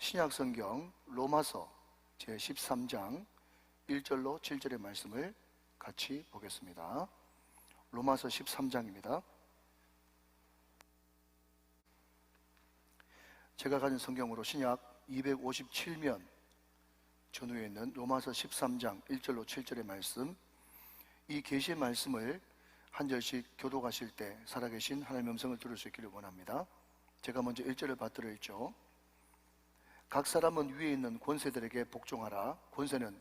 신약성경 로마서 제13장 1절로 7절의 말씀을 같이 보겠습니다. 로마서 13장입니다. 제가 가진 성경으로 신약 257면 전후에 있는 로마서 13장 1절로 7절의 말씀, 이 계시의 말씀을 한 절씩 교독하실 때 살아계신 하나님의 음성을 들을 수 있기를 원합니다. 제가 먼저 1절을 받들어 있죠. 각 사람은 위에 있는 권세들에게 복종하라. 권세는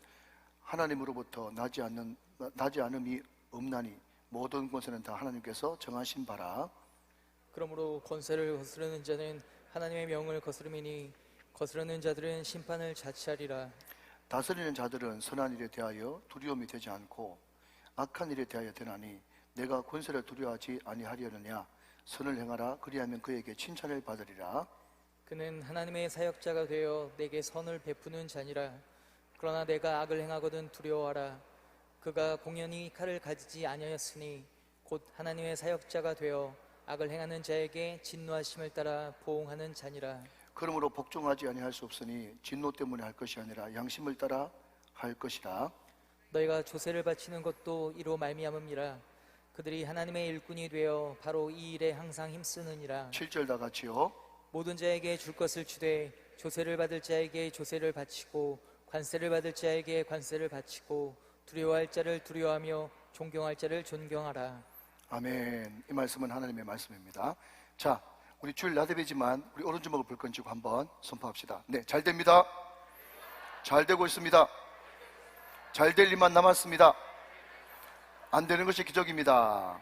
하나님으로부터 나지 않음이 없나니 모든 권세는 다 하나님께서 정하신 바라. 그러므로 권세를 거스르는 자는 하나님의 명을 거스름이니 거스르는 자들은 심판을 자취하리라. 다스리는 자들은 선한 일에 대하여 두려움이 되지 않고 악한 일에 대하여 되나니 내가 권세를 두려워하지 아니하려느냐. 선을 행하라. 그리하면 그에게 칭찬을 받으리라. 그는 하나님의 사역자가 되어 내게 선을 베푸는 자니라. 그러나 내가 악을 행하거든 두려워하라. 그가 공연히 칼을 가지지 아니하였으니 곧 하나님의 사역자가 되어 악을 행하는 자에게 진노하심을 따라 보응하는 자니라. 그러므로 복종하지 아니할 수 없으니 진노 때문에 할 것이 아니라 양심을 따라 할 것이라. 너희가 조세를 바치는 것도 이로 말미암음이라. 그들이 하나님의 일꾼이 되어 바로 이 일에 항상 힘쓰느니라. 7절 다 같이요. 모든 자에게 줄 것을 주되 조세를 받을 자에게 조세를 바치고 관세를 받을 자에게 관세를 바치고 두려워할 자를 두려워하며 존경할 자를 존경하라. 아멘. 이 말씀은 하나님의 말씀입니다. 자, 우리 주일 나대배지만 우리 오른주먹을 불끈 쥐고 한번 선포합시다. 네, 잘 됩니다. 잘 되고 있습니다. 잘 될 일만 남았습니다. 안 되는 것이 기적입니다.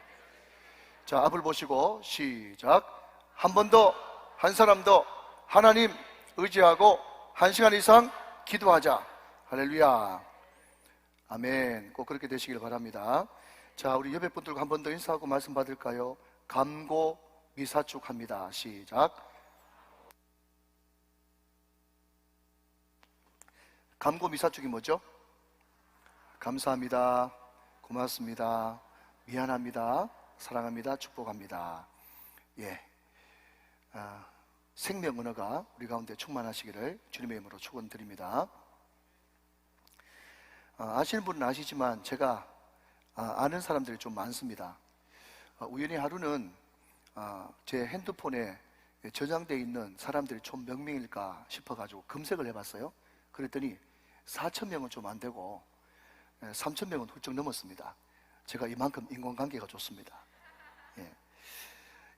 자, 앞을 보시고 시작. 한 번 더, 한 사람 더 하나님 의지하고 1시간 이상 기도하자. 할렐루야. 아멘. 꼭 그렇게 되시길 바랍니다. 자, 우리 옆에 분들과 한 번 더 인사하고 말씀 받을까요? 감고 미사축합니다. 시작. 감고 미사축이 뭐죠? 감사합니다. 고맙습니다. 미안합니다. 사랑합니다. 축복합니다. 예. 생명 언어가 우리 가운데 충만하시기를 주님의 이름으로 축원드립니다. 아시는 분은 아시지만 제가 아는 사람들이 좀 많습니다. 우연히 하루는 제 핸드폰에 저장되어 있는 사람들이 총 몇 명일까 싶어가지고 검색을 해봤어요. 그랬더니 4,000명은 좀 안 되고 3,000명은 훌쩍 넘었습니다. 제가 이만큼 인간관계가 좋습니다. 예.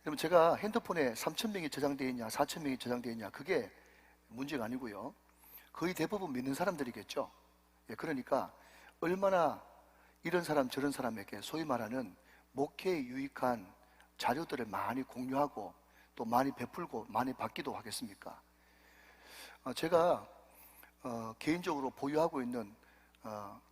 그럼 제가 핸드폰에 3,000명이 저장되어 있냐 4,000명이 저장되어 있냐 그게 문제가 아니고요. 거의 대부분 믿는 사람들이겠죠. 예, 그러니까 얼마나 이런 사람 저런 사람에게 소위 말하는 목회에 유익한 자료들을 많이 공유하고 또 많이 베풀고 많이 받기도 하겠습니까? 제가 개인적으로 보유하고 있는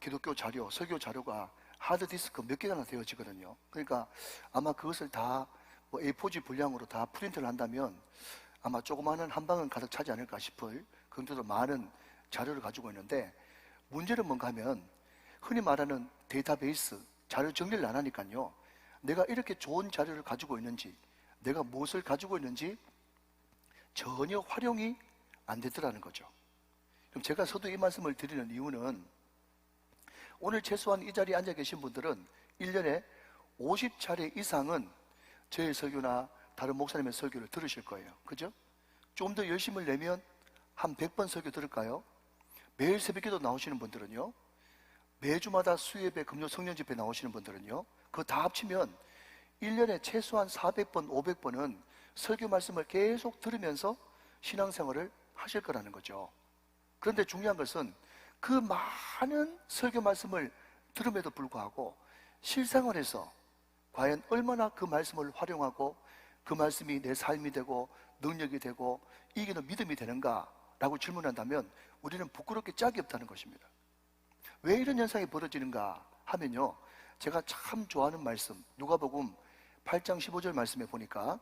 기독교 자료, 설교 자료가 하드디스크 몇 개나 되어지거든요. 그러니까 아마 그것을 다 A4지 분량으로 다 프린트를 한다면 아마 조그마한 한 방은 가득 차지 않을까 싶을 그 정도로 많은 자료를 가지고 있는데, 문제는 뭔가 하면 흔히 말하는 데이터베이스, 자료 정리를 안 하니까요, 내가 이렇게 좋은 자료를 가지고 있는지, 내가 무엇을 가지고 있는지 전혀 활용이 안 되더라는 거죠. 그럼 제가 서도 이 말씀을 드리는 이유는, 오늘 최소한 이 자리에 앉아 계신 분들은 1년에 50차례 이상은 저의 설교나 다른 목사님의 설교를 들으실 거예요. 그죠? 좀 더 열심을 내면 한 100번 설교 들을까요? 매일 새벽기도 나오시는 분들은요, 매주마다 수요예배, 금요 성령 집회 나오시는 분들은요, 그거 다 합치면 1년에 최소한 400번, 500번은 설교 말씀을 계속 들으면서 신앙생활을 하실 거라는 거죠. 그런데 중요한 것은 그 많은 설교 말씀을 들음에도 불구하고 실생활에서 과연 얼마나 그 말씀을 활용하고 그 말씀이 내 삶이 되고 능력이 되고 이기는 믿음이 되는가 라고 질문한다면 우리는 부끄럽게 짝이 없다는 것입니다. 왜 이런 현상이 벌어지는가 하면요, 제가 참 좋아하는 말씀, 누가복음 8장 15절 말씀에 보니까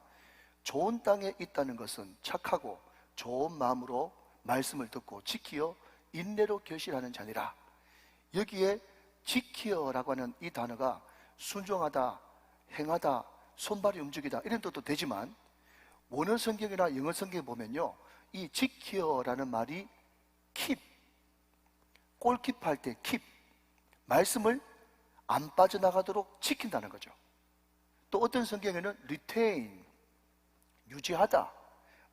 좋은 땅에 있다는 것은 착하고 좋은 마음으로 말씀을 듣고 지키어 인내로 결실하는 자니라. 여기에 지키어라고 하는 이 단어가 순종하다, 행하다, 손발이 움직이다 이런 뜻도 되지만, 원어 성경이나 영어 성경에 보면요, 이 지키어라는 말이 keep, 골키퍼할 때 keep, 말씀을 안 빠져나가도록 지킨다는 거죠. 또 어떤 성경에는 retain, 유지하다,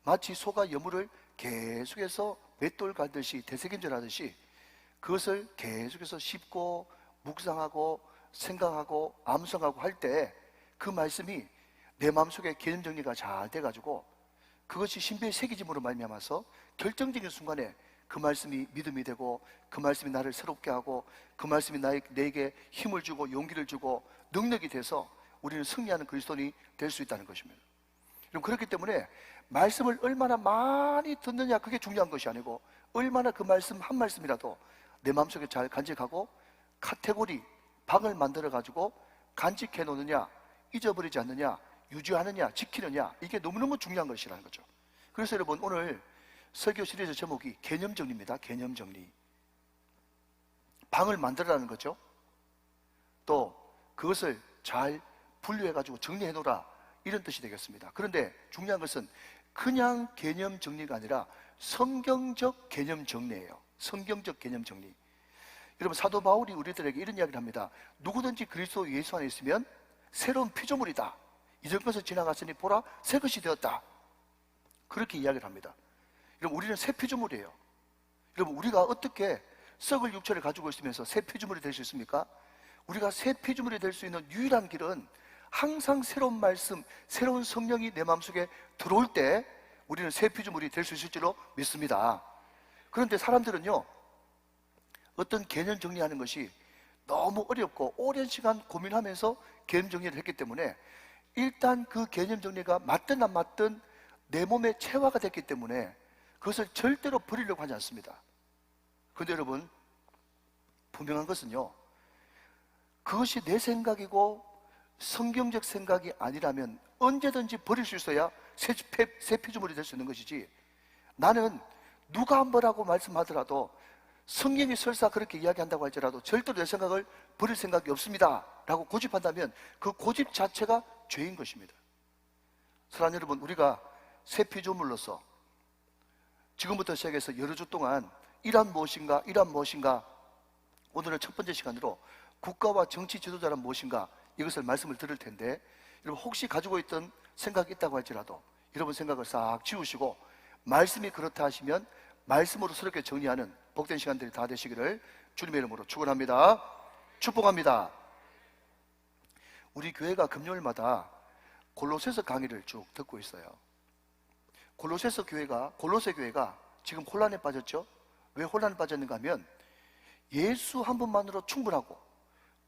마치 소가 여물을 계속해서 맷돌 가듯이 되새김질하듯이 그것을 계속해서 씹고 묵상하고 생각하고 암송하고 할 때 그 말씀이 내 마음속에 개념 정리가 잘 돼가지고 그것이 신비의 새기짐으로 말미암아서 결정적인 순간에 그 말씀이 믿음이 되고 그 말씀이 나를 새롭게 하고 그 말씀이 내게 힘을 주고 용기를 주고 능력이 돼서 우리는 승리하는 그리스도인이 될 수 있다는 것입니다. 그럼 그렇기 때문에 말씀을 얼마나 많이 듣느냐 그게 중요한 것이 아니고 얼마나 그 말씀 한 말씀이라도 내 마음속에 잘 간직하고 카테고리, 방을 만들어 가지고 간직해 놓느냐, 잊어버리지 않느냐, 유지하느냐, 지키느냐, 이게 너무너무 중요한 것이라는 거죠. 그래서 여러분, 오늘 설교 시리즈 제목이 개념 정리입니다. 개념 정리. 방을 만들어라는 거죠. 또 그것을 잘 분류해 가지고 정리해 놓으라, 이런 뜻이 되겠습니다. 그런데 중요한 것은 그냥 개념 정리가 아니라 성경적 개념 정리예요. 성경적 개념 정리. 여러분, 사도 바울이 우리들에게 이런 이야기를 합니다. 누구든지 그리스도 예수 안에 있으면 새로운 피조물이다. 이전 것을 지나갔으니 보라, 새 것이 되었다. 그렇게 이야기를 합니다. 여러분, 우리는 새 피조물이에요. 여러분, 우리가 어떻게 썩을 육체를 가지고 있으면서 새 피조물이 될 수 있습니까? 우리가 새 피조물이 될 수 있는 유일한 길은 항상 새로운 말씀, 새로운 성령이 내 마음속에 들어올 때 우리는 새 피조물이 될 수 있을 줄로 믿습니다. 그런데 사람들은요, 어떤 개념 정리하는 것이 너무 어렵고 오랜 시간 고민하면서 개념 정리를 했기 때문에 일단 그 개념 정리가 맞든 안 맞든 내 몸에 체화가 됐기 때문에 그것을 절대로 버리려고 하지 않습니다. 그런데 여러분, 분명한 것은요, 그것이 내 생각이고 성경적 생각이 아니라면 언제든지 버릴 수 있어야 새 피조물이 될 수 있는 것이지, 나는 누가 뭐라고 말씀하더라도 성경이 설사 그렇게 이야기한다고 할지라도 절대로 내 생각을 버릴 생각이 없습니다 라고 고집한다면 그 고집 자체가 죄인 것입니다. 사랑하는 여러분, 우리가 새 피조물로서 지금부터 시작해서 여러 주 동안 이란 무엇인가, 이란 무엇인가, 오늘은 첫 번째 시간으로 국가와 정치 지도자란 무엇인가, 이것을 말씀을 들을 텐데, 여러분 혹시 가지고 있던 생각이 있다고 할지라도 여러분 생각을 싹 지우시고 말씀이 그렇다 하시면 말씀으로 새롭게 정리하는 복된 시간들이 다 되시기를 주님의 이름으로 축원합니다. 축복합니다. 우리 교회가 금요일마다 골로새서 강의를 쭉 듣고 있어요. 골로새 교회가 지금 혼란에 빠졌죠. 왜 혼란에 빠졌는가 하면 예수 한 분만으로 충분하고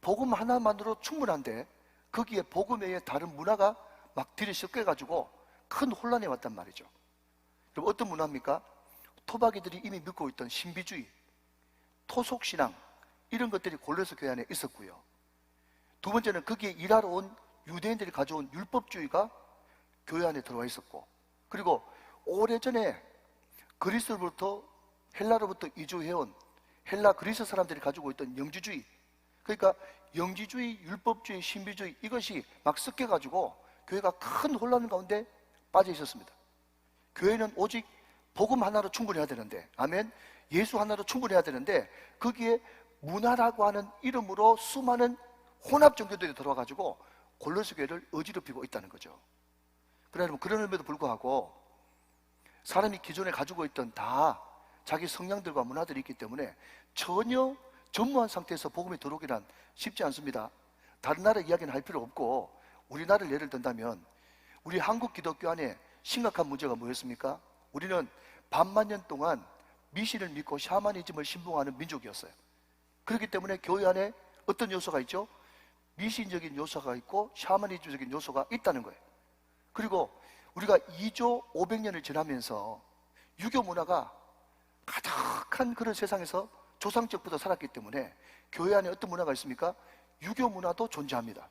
복음 하나만으로 충분한데 거기에 복음 외에 다른 문화가 막 들이섞여가지고 큰 혼란이 왔단 말이죠. 그럼 어떤 문화입니까? 토박이들이 이미 믿고 있던 신비주의, 토속신앙, 이런 것들이 골로새 교회 안에 있었고요. 두 번째는 거기에 일하러 온 유대인들이 가져온 율법주의가 교회 안에 들어와 있었고, 그리고 오래전에 그리스로부터 헬라로부터 이주해온 헬라 그리스 사람들이 가지고 있던 영지주의, 그러니까 영지주의, 율법주의, 신비주의, 이것이 막 섞여가지고 교회가 큰 혼란 가운데 빠져 있었습니다. 교회는 오직 복음 하나로 충분해야 되는데, 아멘, 예수 하나로 충분해야 되는데 거기에 문화라고 하는 이름으로 수많은 혼합 종교들이 들어와가지고 골로새 교회를 어지럽히고 있다는 거죠. 그러나 그럼에도 불구하고 사람이 기존에 가지고 있던 다 자기 성향들과 문화들이 있기 때문에 전혀 전무한 상태에서 복음이 들어오기란 쉽지 않습니다. 다른 나라 이야기는 할 필요 없고, 우리나라를 예를 든다면 우리 한국 기독교 안에 심각한 문제가 뭐였습니까? 우리는 반만 년 동안 미신을 믿고 샤머니즘을 신봉하는 민족이었어요. 그렇기 때문에 교회 안에 어떤 요소가 있죠? 미신적인 요소가 있고 샤머니즘적인 요소가 있다는 거예요. 그리고 우리가 2조 500년을 지나면서 유교 문화가 가득한 그런 세상에서 조상적부터 살았기 때문에 교회 안에 어떤 문화가 있습니까? 유교 문화도 존재합니다.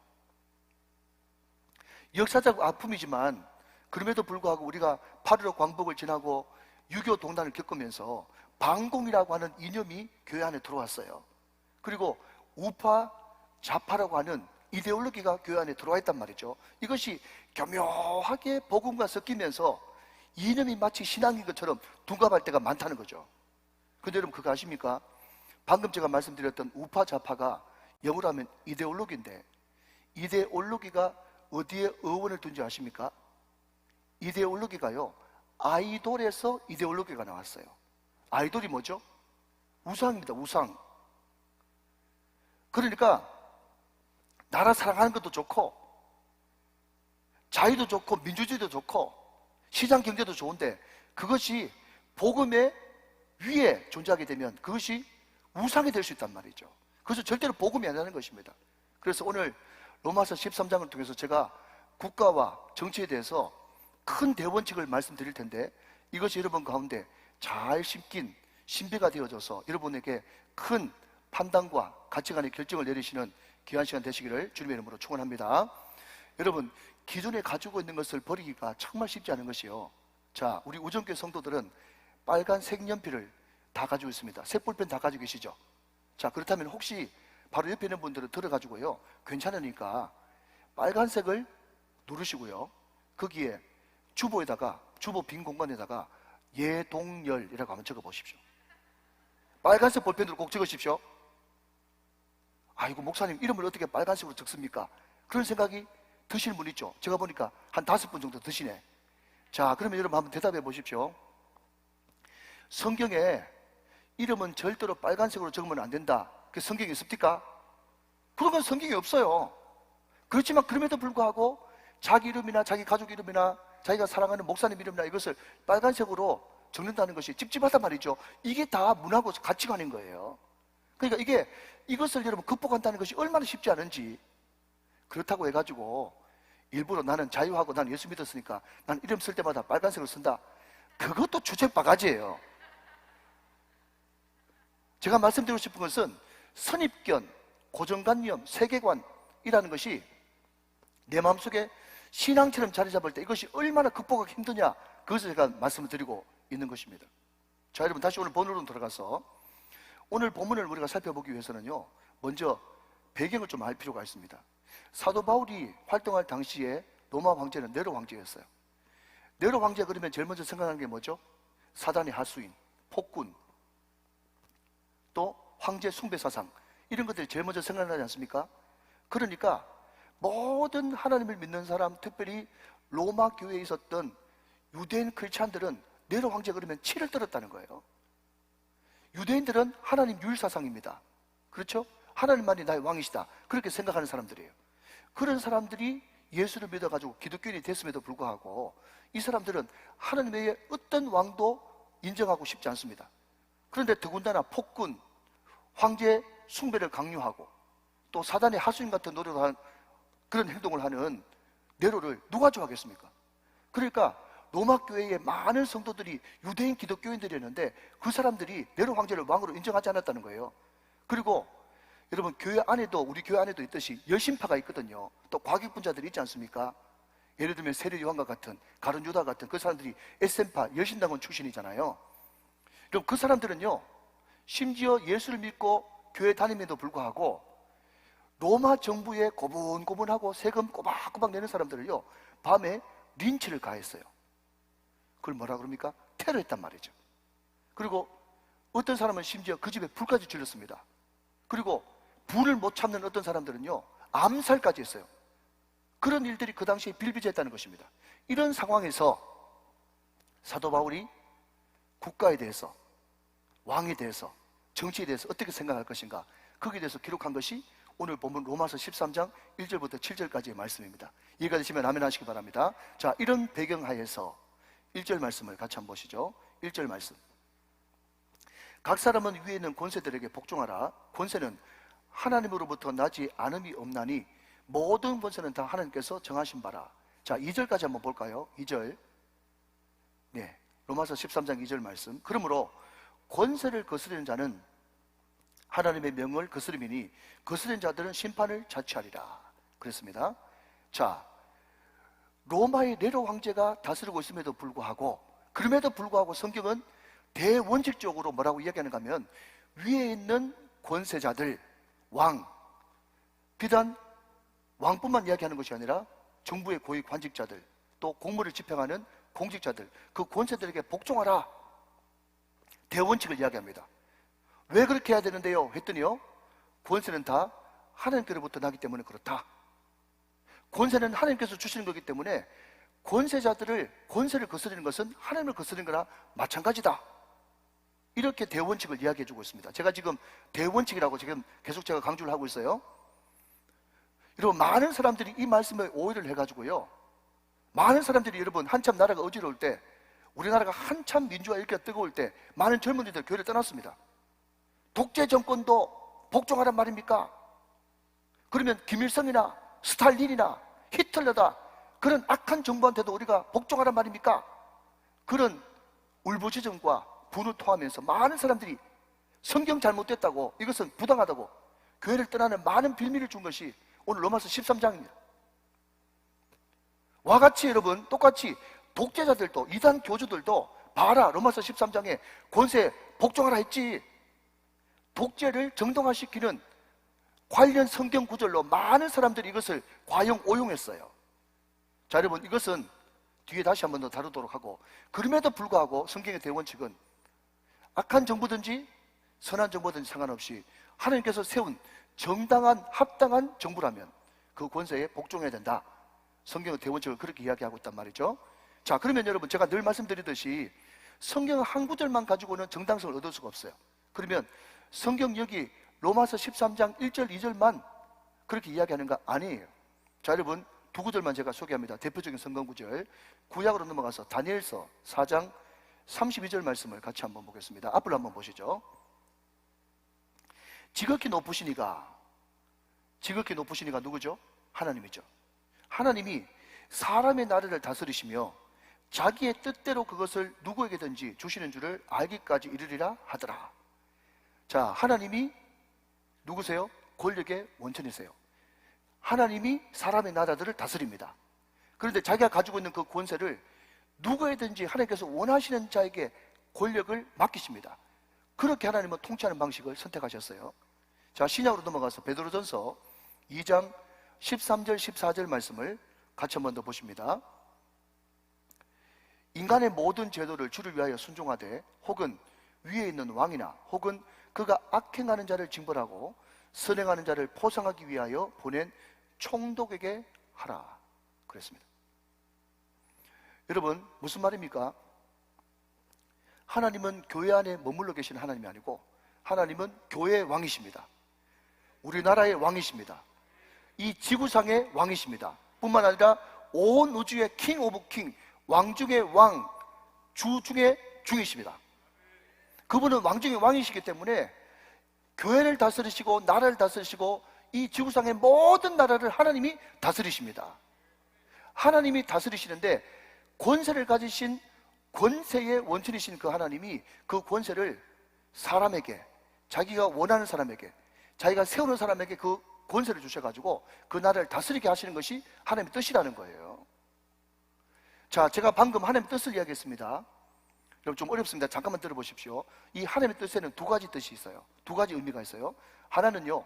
역사적 아픔이지만 그럼에도 불구하고 우리가 8.15 광복을 지나고 유교 동단을 겪으면서 반공이라고 하는 이념이 교회 안에 들어왔어요. 그리고 우파, 좌파라고 하는 이데올로기가 교회 안에 들어와 있단 말이죠. 이것이 교묘하게 복음과 섞이면서 이념이 마치 신앙인 것처럼 둔갑할 때가 많다는 거죠. 근데 여러분 그거 아십니까? 방금 제가 말씀드렸던 우파 좌파가 영어로 하면 이데올로기인데, 이데올로기가 어디에 어원을 둔지 아십니까? 이데올로기가요, 아이돌에서 이데올로기가 나왔어요. 아이돌이 뭐죠? 우상입니다. 우상. 그러니까 나라 사랑하는 것도 좋고 자유도 좋고 민주주의도 좋고 시장 경제도 좋은데, 그것이 복음의 위에 존재하게 되면 그것이 우상이 될 수 있단 말이죠. 그래서 절대로 복음이 아니라는 것입니다. 그래서 오늘 로마서 13장을 통해서 제가 국가와 정치에 대해서 큰 대원칙을 말씀드릴 텐데, 이것이 여러분 가운데 잘 심긴 신비가 되어져서 여러분에게 큰 판단과 가치관의 결정을 내리시는 귀한 시간 되시기를 주님의 이름으로 축원합니다. 여러분, 기존에 가지고 있는 것을 버리기가 정말 쉽지 않은 것이요. 자, 우리 우정교회 성도들은 빨간 색연필을 다 가지고 있습니다. 색볼펜 다 가지고 계시죠? 자, 그렇다면 혹시 바로 옆에 있는 분들은 들어가지고요, 괜찮으니까 빨간색을 누르시고요, 거기에 주보에다가, 주보 빈 공간에다가 예동열이라고 한번 적어 보십시오. 빨간색 볼펜으로 꼭 적으십시오. 아이고, 목사님 이름을 어떻게 빨간색으로 적습니까? 그런 생각이 드시는 분 있죠? 제가 보니까 한 5분 정도 드시네. 자, 그러면 여러분 한번 대답해 보십시오. 성경에 이름은 절대로 빨간색으로 적으면 안 된다, 그 성경에 있습니까? 그런 건 성경에 없어요. 그렇지만 그럼에도 불구하고 자기 이름이나 자기 가족 이름이나 자기가 사랑하는 목사님 이름이나 이것을 빨간색으로 적는다는 것이 찝찝하단 말이죠. 이게 다 문화고 가치관인 거예요. 그러니까 이것을 여러분 극복한다는 것이 얼마나 쉽지 않은지. 그렇다고 해가지고 일부러 나는 자유하고 나는 예수 믿었으니까 난 이름 쓸 때마다 빨간색을 쓴다, 그것도 주책 바가지예요. 제가 말씀드리고 싶은 것은 선입견, 고정관념, 세계관이라는 것이 내 마음속에 신앙처럼 자리 잡을 때 이것이 얼마나 극복하기 힘드냐, 그것을 제가 말씀을 드리고 있는 것입니다. 자, 여러분 다시 오늘 본론으로 들어가서 오늘 본문을 우리가 살펴보기 위해서는요, 먼저 배경을 좀 알 필요가 있습니다. 사도 바울이 활동할 당시에 로마 황제는 네로 황제였어요. 네로 황제 그러면 제일 먼저 생각하는 게 뭐죠? 사단의 하수인, 폭군, 또 황제 숭배 사상, 이런 것들이 제일 먼저 생각나지 않습니까? 그러니까 모든 하나님을 믿는 사람, 특별히 로마 교회에 있었던 유대인 크리스찬들은 네로 황제 그러면 치를 떨었다는 거예요. 유대인들은 하나님 유일사상입니다. 그렇죠? 하나님만이 나의 왕이시다, 그렇게 생각하는 사람들이에요. 그런 사람들이 예수를 믿어가지고 기독교인이 됐음에도 불구하고 이 사람들은 하나님 외에 어떤 왕도 인정하고 싶지 않습니다. 그런데 더군다나 폭군, 황제 숭배를 강요하고 또 사단의 하수인 같은 노릇을 하는, 그런 행동을 하는 네로를 누가 좋아하겠습니까? 그러니까 로마 교회의 많은 성도들이 유대인 기독교인들이었는데 그 사람들이 네로 황제를 왕으로 인정하지 않았다는 거예요. 그리고 여러분, 교회 안에도, 우리 교회 안에도 있듯이 열심파가 있거든요. 또 과격분자들이 있지 않습니까? 예를 들면 세례 요한과 같은, 가룟 유다 같은 그 사람들이 에센파 열심당원 출신이잖아요. 그럼 그 사람들은요, 심지어 예수를 믿고 교회 다님에도 불구하고 로마 정부에 고분고분하고 세금 꼬박꼬박 내는 사람들을요, 밤에 린치를 가했어요. 그걸 뭐라 그럽니까? 테러했단 말이죠. 그리고 어떤 사람은 심지어 그 집에 불까지 질렀습니다. 그리고 불을 못 참는 어떤 사람들은요, 암살까지 했어요. 그런 일들이 그 당시에 빌비재했다는 것입니다. 이런 상황에서 사도 바울이 국가에 대해서, 왕에 대해서, 정치에 대해서 어떻게 생각할 것인가, 거기에 대해서 기록한 것이 오늘 본문 로마서 13장 1절부터 7절까지의 말씀입니다. 이해가 되시면 아멘 하시기 바랍니다. 자, 이런 배경하에서 1절 말씀을 같이 한번 보시죠. 1절 말씀. 각 사람은 위에 있는 권세들에게 복종하라. 권세는 하나님으로부터 나지 않음이 없나니 모든 권세는 다 하나님께서 정하신 바라. 자, 2절까지 한번 볼까요? 2절. 네, 로마서 13장 2절 말씀. 그러므로 권세를 거스르는 자는 하나님의 명을 거스름이니 거스른 자들은 심판을 자취하리라. 그랬습니다. 자, 로마의 네로 황제가 다스리고 있음에도 불구하고, 그럼에도 불구하고 성경은 대원칙적으로 뭐라고 이야기하는가 하면, 위에 있는 권세자들, 왕, 비단 왕뿐만 이야기하는 것이 아니라 정부의 고위 관직자들, 또 공무를 집행하는 공직자들, 그 권세들에게 복종하라, 대원칙을 이야기합니다. 왜 그렇게 해야 되는데요? 했더니요, 권세는 다 하나님께로부터 나기 때문에 그렇다. 권세는 하나님께서 주시는 거기 때문에 권세를 거스르는 것은 하나님을 거스르는 거나 마찬가지다. 이렇게 대원칙을 이야기해 주고 있습니다. 제가 지금 대원칙이라고 지금 계속 제가 강조를 하고 있어요. 여러분, 많은 사람들이 이 말씀에 오해를 해가지고요, 많은 사람들이 여러분 한참 나라가 어지러울 때, 우리나라가 한참 민주화 일기가 뜨거울 때 많은 젊은이들 교회를 떠났습니다. 독재 정권도 복종하란 말입니까? 그러면 김일성이나 스탈린이나 히틀러다, 그런 악한 정부한테도 우리가 복종하란 말입니까? 그런 울부짖음과 분을 토하면서 많은 사람들이 성경 잘못됐다고, 이것은 부당하다고 교회를 떠나는 많은 빌미를 준 것이 오늘 로마서 13장입니다. 와 같이 여러분, 똑같이 독재자들도, 이단 교주들도 봐라, 로마서 13장에 권세 복종하라 했지. 독재를 정당화시키는 관련 성경 구절로 많은 사람들이 이것을 과용 오용했어요. 자, 여러분, 이것은 뒤에 다시 한 번 더 다루도록 하고, 그럼에도 불구하고 성경의 대원칙은 악한 정부든지 선한 정부든지 상관없이 하나님께서 세운 정당한 합당한 정부라면 그 권세에 복종해야 된다. 성경의 대원칙을 그렇게 이야기하고 있단 말이죠. 자, 그러면 여러분, 제가 늘 말씀드리듯이 성경 한 구절만 가지고는 정당성을 얻을 수가 없어요. 그러면 성경 여기 로마서 13장 1절 2절만 그렇게 이야기하는 거 아니에요. 자, 여러분, 두 구절만 제가 소개합니다. 대표적인 성경 구절, 구약으로 넘어가서 다니엘서 4장 32절 말씀을 같이 한번 보겠습니다. 앞을 한번 보시죠. 지극히 높으시니가 누구죠? 하나님이죠. 하나님이 사람의 나라를 다스리시며 자기의 뜻대로 그것을 누구에게든지 주시는 줄을 알기까지 이르리라 하더라. 자, 하나님이 누구세요? 권력의 원천이세요. 하나님이 사람의 나라들을 다스립니다. 그런데 자기가 가지고 있는 그 권세를 누구에든지 하나님께서 원하시는 자에게 권력을 맡기십니다. 그렇게 하나님은 통치하는 방식을 선택하셨어요. 자, 신약으로 넘어가서 베드로전서 2장 13절 14절 말씀을 같이 한번 더 보십니다. 인간의 모든 제도를 주를 위하여 순종하되 혹은 위에 있는 왕이나 혹은 그가 악행하는 자를 징벌하고 선행하는 자를 포상하기 위하여 보낸 총독에게 하라 그랬습니다. 여러분, 무슨 말입니까? 하나님은 교회 안에 머물러 계시는 하나님이 아니고 하나님은 교회의 왕이십니다. 우리나라의 왕이십니다. 이 지구상의 왕이십니다. 뿐만 아니라 온 우주의 킹 오브 킹, 왕 중의 왕, 주 중의 중이십니다. 그분은 왕 중의 왕이시기 때문에 교회를 다스리시고 나라를 다스리시고 이 지구상의 모든 나라를 하나님이 다스리십니다. 하나님이 다스리시는데 권세를 가지신 권세의 원천이신 그 하나님이 그 권세를 사람에게, 자기가 원하는 사람에게, 자기가 세우는 사람에게 그 권세를 주셔가지고 그 나라를 다스리게 하시는 것이 하나님의 뜻이라는 거예요. 자, 제가 방금 하나님의 뜻을 이야기했습니다. 여러분, 좀 어렵습니다. 잠깐만 들어보십시오. 이 하나님의 뜻에는 두 가지 뜻이 있어요. 두 가지 의미가 있어요. 하나는요,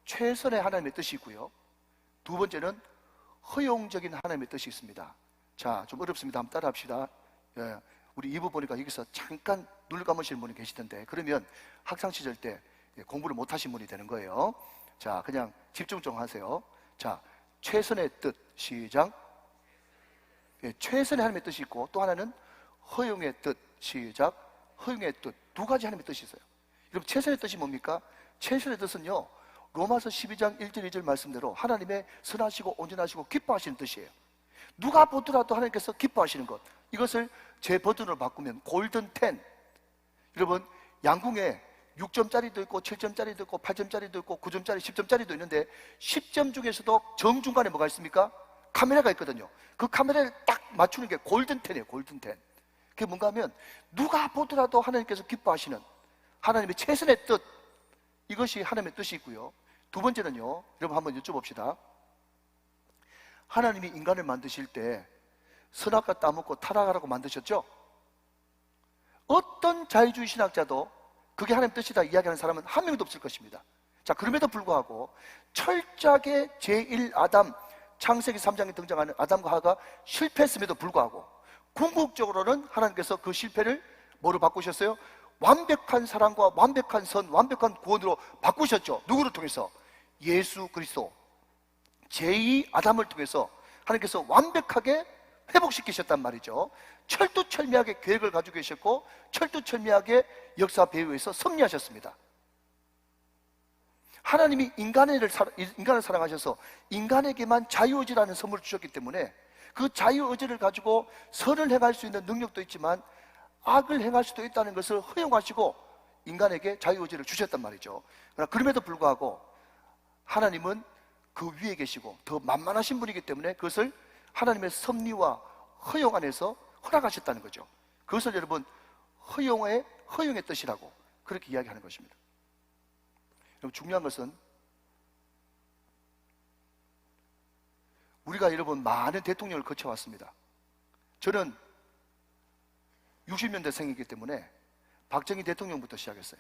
최선의 하나님의 뜻이 있고요, 두 번째는 허용적인 하나님의 뜻이 있습니다. 자, 좀 어렵습니다. 한번 따라 합시다. 예, 우리 2부 보니까 여기서 잠깐 눈을 감으시는 분이 계시던데, 그러면 학창시절 때 공부를 못하신 분이 되는 거예요. 자, 그냥 집중 좀 하세요. 자, 최선의 뜻, 시작. 예, 최선의 하나님의 뜻이 있고 또 하나는 허용의 뜻, 시작. 허용의 뜻, 두 가지 하나님의 뜻이 있어요. 여러분, 최선의 뜻이 뭡니까? 최선의 뜻은요, 로마서 12장 1절 2절 말씀대로 하나님의 선하시고 온전하시고 기뻐하시는 뜻이에요. 누가 보더라도 하나님께서 기뻐하시는 것, 이것을 제 버전으로 바꾸면 골든 10. 여러분, 양궁에 6점짜리도 있고 7점짜리도 있고 8점짜리도 있고 9점짜리, 10점짜리도 있는데 10점 중에서도 정중간에 뭐가 있습니까? 카메라가 있거든요. 그 카메라를 딱 맞추는 게 골든 10이에요. 골든 10. 그게 뭔가 하면 누가 보더라도 하나님께서 기뻐하시는 하나님의 최선의 뜻, 이것이 하나님의 뜻이 있고요. 두 번째는요, 여러분 한번 여쭤봅시다. 하나님이 인간을 만드실 때 선악과 따먹고 타락하라고 만드셨죠? 어떤 자유주의 신학자도 그게 하나님 뜻이다 이야기하는 사람은 한 명도 없을 것입니다. 자, 그럼에도 불구하고 철저하게 제1아담, 창세기 3장에 등장하는 아담과 하와가 실패했음에도 불구하고 궁극적으로는 하나님께서 그 실패를 뭐로 바꾸셨어요? 완벽한 사랑과 완벽한 선, 완벽한 구원으로 바꾸셨죠. 누구를 통해서? 예수 그리스도, 제2아담을 통해서 하나님께서 완벽하게 회복시키셨단 말이죠. 철두철미하게 계획을 가지고 계셨고 철두철미하게 역사 배후에서 섭리하셨습니다. 하나님이 인간을 사랑하셔서 인간에게만 자유의지라는 선물을 주셨기 때문에 그 자유의지를 가지고 선을 행할 수 있는 능력도 있지만 악을 행할 수도 있다는 것을 허용하시고 인간에게 자유의지를 주셨단 말이죠. 그러나 그럼에도 불구하고 하나님은 그 위에 계시고 더 만만하신 분이기 때문에 그것을 하나님의 섭리와 허용 안에서 허락하셨다는 거죠. 그것을 여러분 허용의 뜻이라고 그렇게 이야기하는 것입니다. 여러분, 중요한 것은 우리가 여러분 많은 대통령을 거쳐왔습니다. 저는 60년대생이기 때문에 박정희 대통령부터 시작했어요.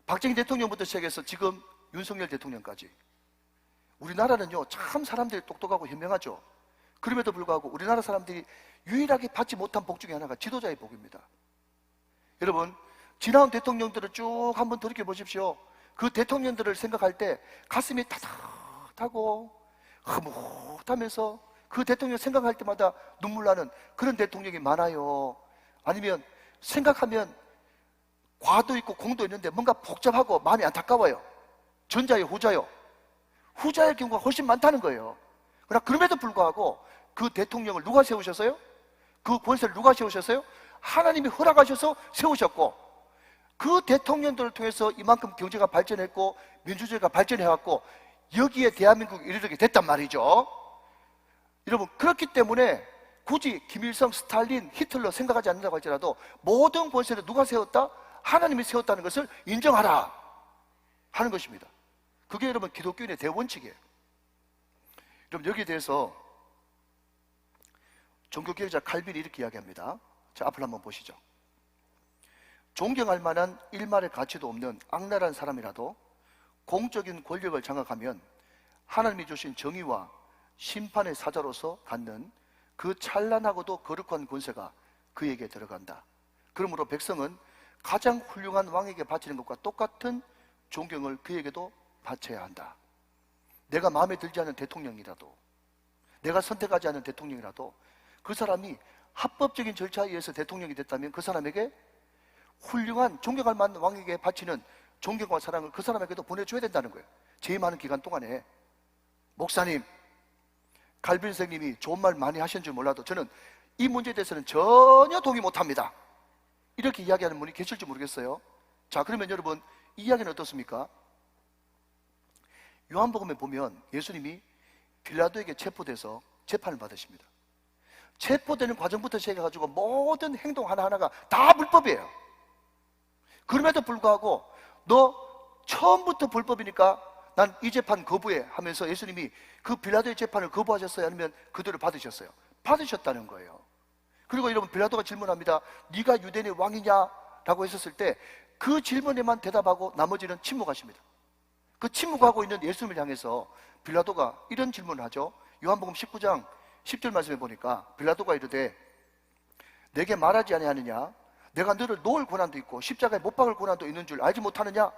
박정희 대통령부터 시작해서 지금 윤석열 대통령까지 우리나라는요 참 사람들이 똑똑하고 현명하죠. 그럼에도 불구하고 우리나라 사람들이 유일하게 받지 못한 복 중에 하나가 지도자의 복입니다. 여러분, 지나온 대통령들을 쭉 한번 돌이켜보십시오. 그 대통령들을 생각할 때 가슴이 타닥하고 흐뭇하면서 그 대통령 생각할 때마다 눈물 나는 그런 대통령이 많아요. 아니면 생각하면 과도 있고 공도 있는데 뭔가 복잡하고 마음이 안타까워요. 전자요, 후자요? 후자의 경우가 훨씬 많다는 거예요. 그러나 그럼에도 불구하고 그 대통령을 누가 세우셨어요? 그 권세를 누가 세우셨어요? 하나님이 허락하셔서 세우셨고 그 대통령들을 통해서 이만큼 경제가 발전했고 민주주의가 발전해왔고 여기에 대한민국이 이르게 됐단 말이죠. 여러분, 그렇기 때문에 굳이 김일성, 스탈린, 히틀러 생각하지 않는다고 할지라도 모든 권세를 누가 세웠다? 하나님이 세웠다는 것을 인정하라 하는 것입니다. 그게 여러분 기독교인의 대원칙이에요. 여러분, 여기에 대해서 종교개혁자 칼빈이 이렇게 이야기합니다. 자, 앞을 한번 보시죠. 존경할 만한 일말의 가치도 없는 악랄한 사람이라도 공적인 권력을 장악하면 하나님이 주신 정의와 심판의 사자로서 갖는 그 찬란하고도 거룩한 권세가 그에게 들어간다. 그러므로 백성은 가장 훌륭한 왕에게 바치는 것과 똑같은 존경을 그에게도 바쳐야 한다. 내가 마음에 들지 않는 대통령이라도, 내가 선택하지 않는 대통령이라도 그 사람이 합법적인 절차에 의해서 대통령이 됐다면 그 사람에게 훌륭한 존경할 만한 왕에게 바치는 존경과 사랑을 그 사람에게도 보내줘야 된다는 거예요. 재임하는 기간 동안에. 목사님, 갈빈 선생님이 좋은 말 많이 하신 줄 몰라도 저는 이 문제에 대해서는 전혀 동의 못합니다. 이렇게 이야기하는 분이 계실지 모르겠어요. 자, 그러면 여러분 이 이야기는 어떻습니까? 요한복음에 보면 예수님이 빌라도에게 체포돼서 재판을 받으십니다. 체포되는 과정부터 시작해가지고 모든 행동 하나하나가 다 불법이에요. 그럼에도 불구하고 너 처음부터 불법이니까 난 이 재판 거부해 하면서 예수님이 그 빌라도의 재판을 거부하셨어요? 아니면 그대로 받으셨어요? 받으셨다는 거예요. 그리고 여러분, 빌라도가 질문합니다. 네가 유대인의 왕이냐? 라고 했었을 때 그 질문에만 대답하고 나머지는 침묵하십니다. 그 침묵하고 있는 예수님을 향해서 빌라도가 이런 질문을 하죠. 요한복음 19장 10절 말씀에 보니까 빌라도가 이르되 내게 말하지 아니하느냐? 내가 너를 놓을 고난도 있고 십자가에 못 박을 고난도 있는 줄 알지 못하느냐?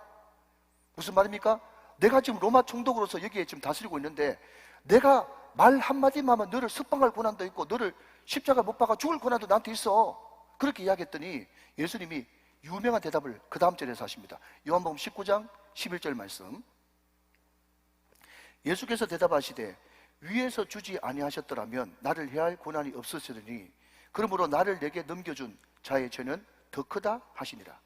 무슨 말입니까? 내가 지금 로마 총독으로서 여기에 지금 다스리고 있는데 내가 말 한마디만 하면 너를 석방할 고난도 있고 너를 십자가 못 박아 죽을 고난도 나한테 있어. 그렇게 이야기했더니 예수님이 유명한 대답을 그 다음 절에서 하십니다. 요한복음 19장 11절 말씀. 예수께서 대답하시되 위에서 주지 아니하셨더라면 나를 해할 고난이 없었으리니 그러므로 나를 내게 넘겨준 자의 죄는 더 크다 하시니라.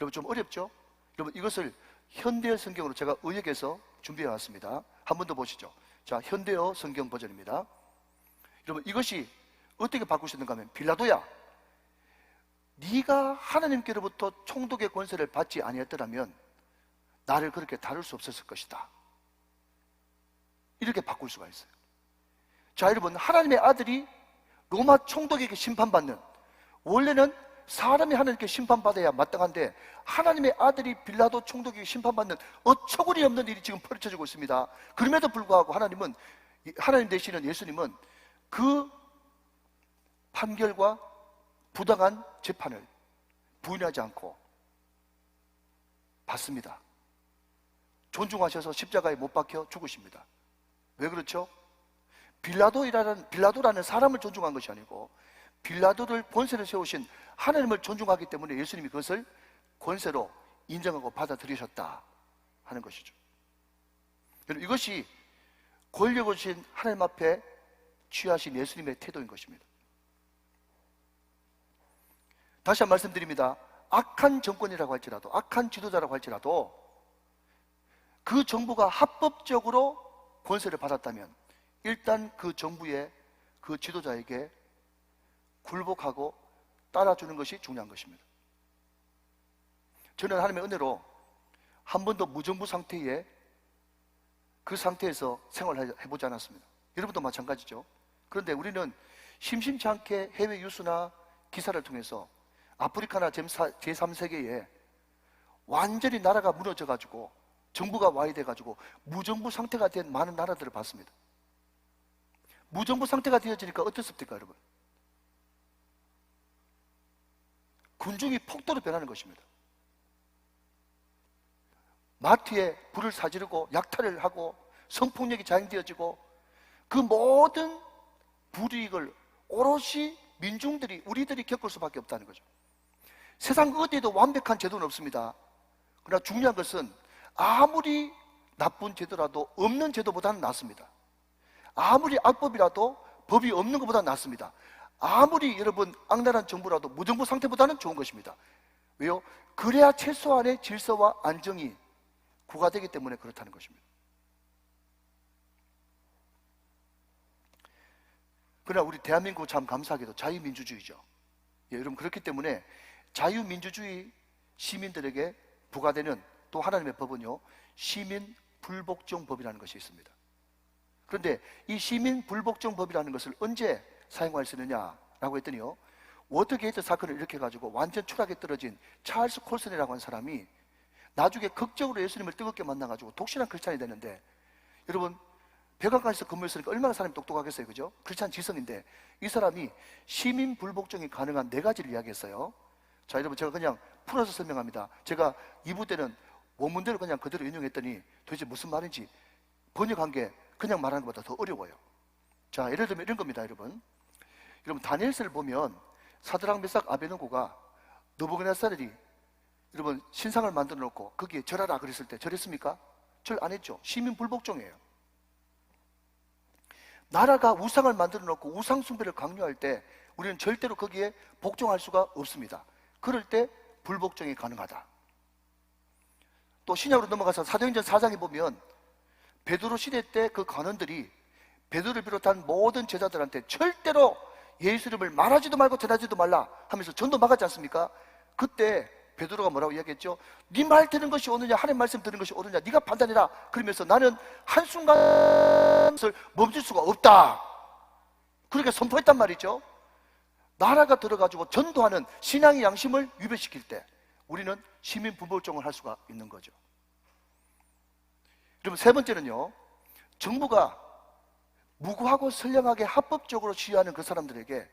여러분, 좀 어렵죠? 여러분, 이것을 현대어 성경으로 제가 의역해서 준비해 왔습니다. 한 번 더 보시죠. 자, 현대어 성경 버전입니다. 여러분, 이것이 어떻게 바꾸셨는가 하면 빌라도야, 네가 하나님께로부터 총독의 권세를 받지 아니했더라면 나를 그렇게 다룰 수 없었을 것이다. 이렇게 바꿀 수가 있어요. 자, 여러분, 하나님의 아들이 로마 총독에게 심판받는, 원래는 사람이 하나님께 심판받아야 마땅한데 하나님의 아들이 빌라도 총독에게 심판받는 어처구니 없는 일이 지금 펼쳐지고 있습니다. 그럼에도 불구하고 하나님 되시는 예수님은 그 판결과 부당한 재판을 부인하지 않고 받습니다. 존중하셔서 십자가에 못 박혀 죽으십니다. 왜 그렇죠? 빌라도라는 사람을 존중한 것이 아니고 빌라도를 권세를 세우신 하나님을 존중하기 때문에 예수님이 그것을 권세로 인정하고 받아들이셨다 하는 것이죠. 여러분, 이것이 권력을 주신 하나님 앞에 취하신 예수님의 태도인 것입니다. 다시 한 번 말씀드립니다. 악한 정권이라고 할지라도, 악한 지도자라고 할지라도 그 정부가 합법적으로 권세를 받았다면 일단 그 정부의 그 지도자에게 굴복하고 따라주는 것이 중요한 것입니다. 저는 하나님의 은혜로 한 번도 무정부 상태에 그 상태에서 생활해보지 않았습니다. 여러분도 마찬가지죠. 그런데 우리는 심심치 않게 해외 뉴스나 기사를 통해서 아프리카나 제3세계에 완전히 나라가 무너져가지고 정부가 와해돼가지고 무정부 상태가 된 많은 나라들을 봤습니다. 무정부 상태가 되어지니까 어떻습니까, 여러분? 군중이 폭도로 변하는 것입니다. 마트에 불을 사지르고 약탈을 하고 성폭력이 자행되어지고 그 모든 불이익을 오롯이 민중들이, 우리들이 겪을 수밖에 없다는 거죠. 세상 어디에도 완벽한 제도는 없습니다. 그러나 중요한 것은 아무리 나쁜 제도라도 없는 제도보다는 낫습니다. 아무리 악법이라도 법이 없는 것보다는 낫습니다. 아무리 여러분 악랄한 정부라도 무정부 상태보다는 좋은 것입니다. 왜요? 그래야 최소한의 질서와 안정이 구가되기 때문에 그렇다는 것입니다. 그러나 우리 대한민국 참 감사하게도 자유민주주의죠. 예, 여러분 그렇기 때문에 자유민주주의 시민들에게 부과되는 또 하나님의 법은요, 시민 불복종법이라는 것이 있습니다. 그런데 이 시민 불복종법이라는 것을 언제 사용할 수 있느냐라고 했더니요, 워터게이트 사건을 일으켜가지고 완전 추락에 떨어진 찰스 콜슨이라고 하는 사람이 나중에 극적으로 예수님을 뜨겁게 만나가지고 독실한 크리스찬이 되는데, 여러분 백악관에서 근무했으니까 얼마나 사람이 똑똑하겠어요, 그죠? 크리스찬 지성인데 이 사람이 시민 불복종이 가능한 4가지를 이야기했어요. 자, 여러분 제가 그냥 풀어서 설명합니다. 제가 2부 때는 원문대로 그냥 그대로 인용했더니 도대체 무슨 말인지 번역한 게 그냥 말하는 것보다 더 어려워요. 자, 예를 들면 이런 겁니다, 여러분. 여러분 다니엘서를 보면 사드락 메삭 아베노고가 느부갓네살이 여러분 신상을 만들어 놓고 거기에 절하라 그랬을 때 절했습니까? 절 안 했죠. 시민 불복종이에요. 나라가 우상을 만들어 놓고 우상 숭배를 강요할 때 우리는 절대로 거기에 복종할 수가 없습니다. 그럴 때 불복종이 가능하다. 또 신약으로 넘어가서 사도행전 4장에 보면 베드로 시대 때 그 관원들이 베드로를 비롯한 모든 제자들한테 절대로 예수 이름을 말하지도 말고 전하지도 말라 하면서 전도 막았지 않습니까? 그때 베드로가 뭐라고 이야기했죠? 네 말 들은 것이 옳으냐, 하나님 말씀 들은 것이 옳으냐, 네가 판단해라. 그러면서 나는 한순간을 멈출 수가 없다. 그렇게 선포했단 말이죠. 나라가 들어가지고 전도하는 신앙의 양심을 위배시킬 때 우리는 시민 불복종을 할 수가 있는 거죠. 그럼 세 번째는요, 정부가 무고하고 선량하게 합법적으로 시위하는 그 사람들에게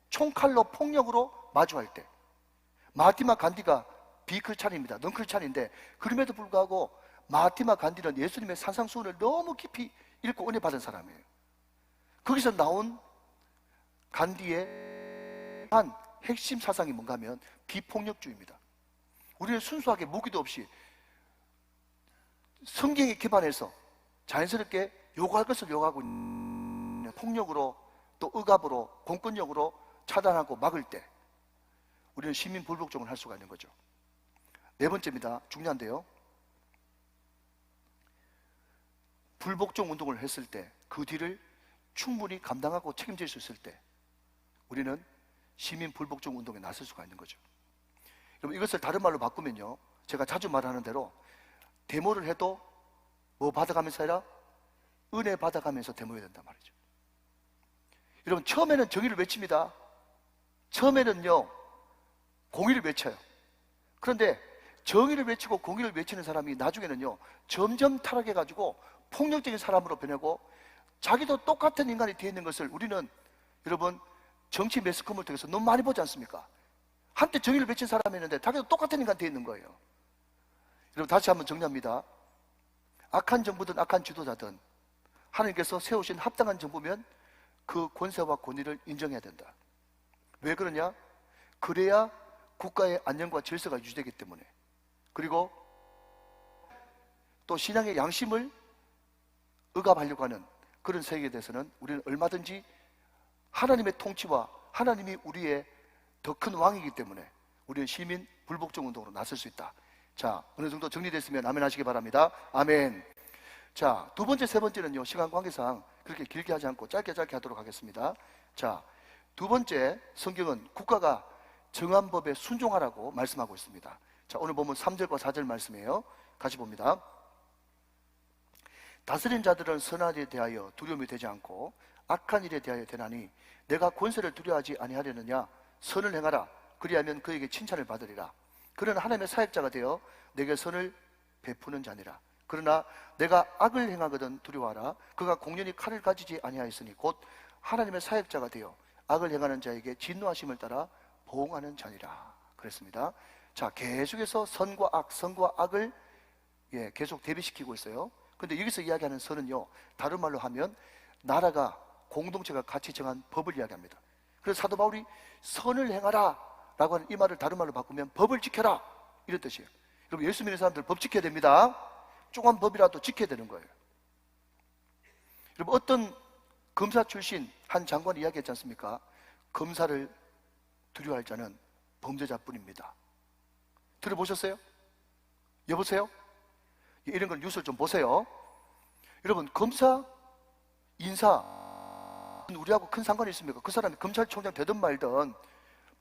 총칼로 폭력으로 마주할 때, 마하티마 간디가 비크리스찬입니다. 넌크리스찬인데 그럼에도 불구하고 마하티마 간디는 예수님의 산상수훈을 너무 깊이 읽고 은혜 받은 사람이에요. 거기서 나온 간디의 한 핵심 사상이 뭔가 하면 비폭력주의입니다. 우리는 순수하게 무기도 없이 성경에 기반해서 자연스럽게 요구할 것을 요구하고 있는 폭력으로 또 억압으로 공권력으로 차단하고 막을 때 우리는 시민 불복종을 할 수가 있는 거죠. 네 번째입니다. 중요한데요, 불복종 운동을 했을 때 그 뒤를 충분히 감당하고 책임질 수 있을 때 우리는 시민 불복종 운동에 나설 수가 있는 거죠. 여러분 이것을 다른 말로 바꾸면요, 제가 자주 말하는 대로 데모를 해도 뭐 받아가면서 아니라 은혜 받아가면서 데모해야 된단 말이죠. 여러분 처음에는 정의를 외칩니다. 처음에는요 공의를 외쳐요. 그런데 정의를 외치고 공의를 외치는 사람이 나중에는요, 점점 타락해가지고 폭력적인 사람으로 변하고, 자기도 똑같은 인간이 되어 있는 것을 우리는, 여러분, 정치 매스컴을 통해서 너무 많이 보지 않습니까? 한때 정의를 외친 사람이 있는데 자기도 똑같은 인간 되어 있는 거예요. 여러분, 다시 한번 정리합니다. 악한 정부든 악한 지도자든 하나님께서 세우신 합당한 정부면 그 권세와 권위를 인정해야 된다. 왜 그러냐? 그래야 국가의 안녕과 질서가 유지되기 때문에. 그리고 또 신앙의 양심을 억압하려고 하는 그런 세계에 대해서는 우리는 얼마든지 하나님의 통치와 하나님이 우리의 더 큰 왕이기 때문에 우리는 시민 불복종 운동으로 나설 수 있다. 자, 어느 정도 정리됐으면 아멘 하시기 바랍니다. 아멘. 자, 두 번째, 세 번째는요, 시간 관계상 그렇게 길게 하지 않고 짧게 하도록 하겠습니다. 자, 두 번째, 성경은 국가가 정한 법에 순종하라고 말씀하고 있습니다. 자, 오늘 보면 3절과 4절 말씀이에요. 같이 봅니다. 다스린 자들은 선한 일에 대하여 두려움이 되지 않고 악한 일에 대하여 되나니 내가 권세를 두려워하지 아니하려느냐? 선을 행하라. 그리하면 그에게 칭찬을 받으리라. 그는 하나님의 사역자가 되어 내게 선을 베푸는 자니라. 그러나 내가 악을 행하거든 두려워하라. 그가 공연히 칼을 가지지 아니하였으니 곧 하나님의 사역자가 되어 악을 행하는 자에게 진노하심을 따라 보응하는 자니라. 그랬습니다. 자, 계속해서 선과 악을 계속 대비시키고 있어요. 근데 여기서 이야기하는 선은요, 다른 말로 하면 나라가, 공동체가 같이 정한 법을 이야기합니다. 그래서 사도 바울이 선을 행하라 라고 하는 이 말을 다른 말로 바꾸면 법을 지켜라, 이런 뜻이에요. 여러분, 예수 믿는 사람들 법 지켜야 됩니다. 조그만 법이라도 지켜야 되는 거예요. 여러분, 어떤 검사 출신 한 장관이 이야기했지 않습니까? 검사를 두려워할 자는 범죄자뿐입니다. 들어보셨어요? 여보세요? 이런 걸 뉴스를 좀 보세요. 여러분, 검사, 인사, 우리하고 큰 상관이 있습니까? 그 사람이 검찰총장 되든 말든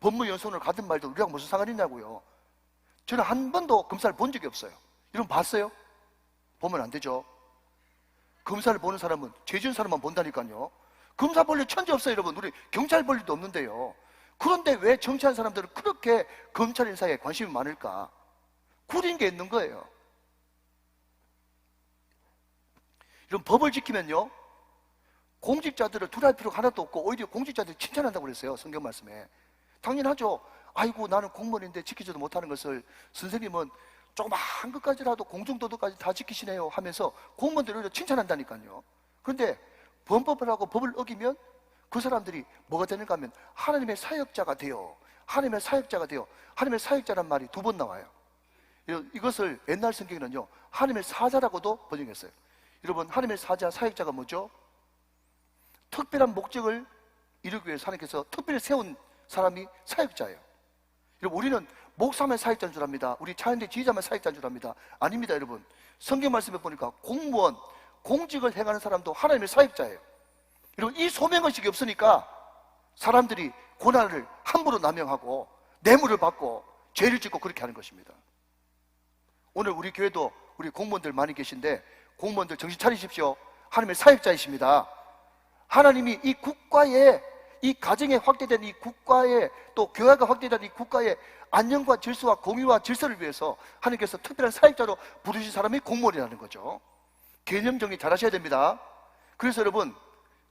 법무연수원을 가든 말든 우리하고 무슨 상관이 있냐고요. 저는 한 번도 검사를 본 적이 없어요. 여러분 봤어요? 보면 안 되죠. 검사를 보는 사람은 죄 지은 사람만 본다니까요. 검사 볼 일 천지 없어요. 여러분, 우리 경찰 볼 일도 없는데요. 그런데 왜 정치하는 사람들은 그렇게 검찰 인사에 관심이 많을까? 구린 게 있는 거예요. 이런 법을 지키면요, 공직자들을 두려워할 필요가 하나도 없고 오히려 공직자들이 칭찬한다고 그랬어요. 성경 말씀에. 당연하죠. 아이고, 나는 공무원인데 지키지도 못하는 것을 선생님은 조그마한 것까지라도 공중도덕까지 다 지키시네요 하면서 공무원들을 오히려 칭찬한다니까요. 그런데 범법을 하고 법을 어기면 그 사람들이 뭐가 되는가 하면 하나님의 사역자가 되어, 하나님의 사역자가 되어, 하나님의 사역자란 말이 두 번 나와요. 이것을 옛날 성경에는요, 하나님의 사자라고도 번역했어요. 여러분, 하나님의 사자, 사역자가 뭐죠? 특별한 목적을 이루기 위해서 하나님께서 특별히 세운 사람이 사역자예요. 여러분, 우리는 목사만 사역자인 줄 압니다. 우리 차인대 지휘자만 사역자인 줄 압니다. 아닙니다. 여러분, 성경 말씀에 보니까 공무원, 공직을 행하는 사람도 하나님의 사역자예요. 여러분, 이 소명의식이 없으니까 사람들이 고난을 함부로 남용하고 뇌물을 받고 죄를 짓고 그렇게 하는 것입니다. 오늘 우리 교회도 우리 공무원들 많이 계신데 공무원들 정신 차리십시오. 하나님의 사역자이십니다. 하나님이 이 국가에, 이 가정에 확대된 이 국가에, 또 교회가 확대된 이 국가의 안녕과 질서와 공의와 질서를 위해서 하나님께서 특별한 사역자로 부르신 사람이 공무원이라는 거죠. 개념 정리 잘 하셔야 됩니다. 그래서 여러분,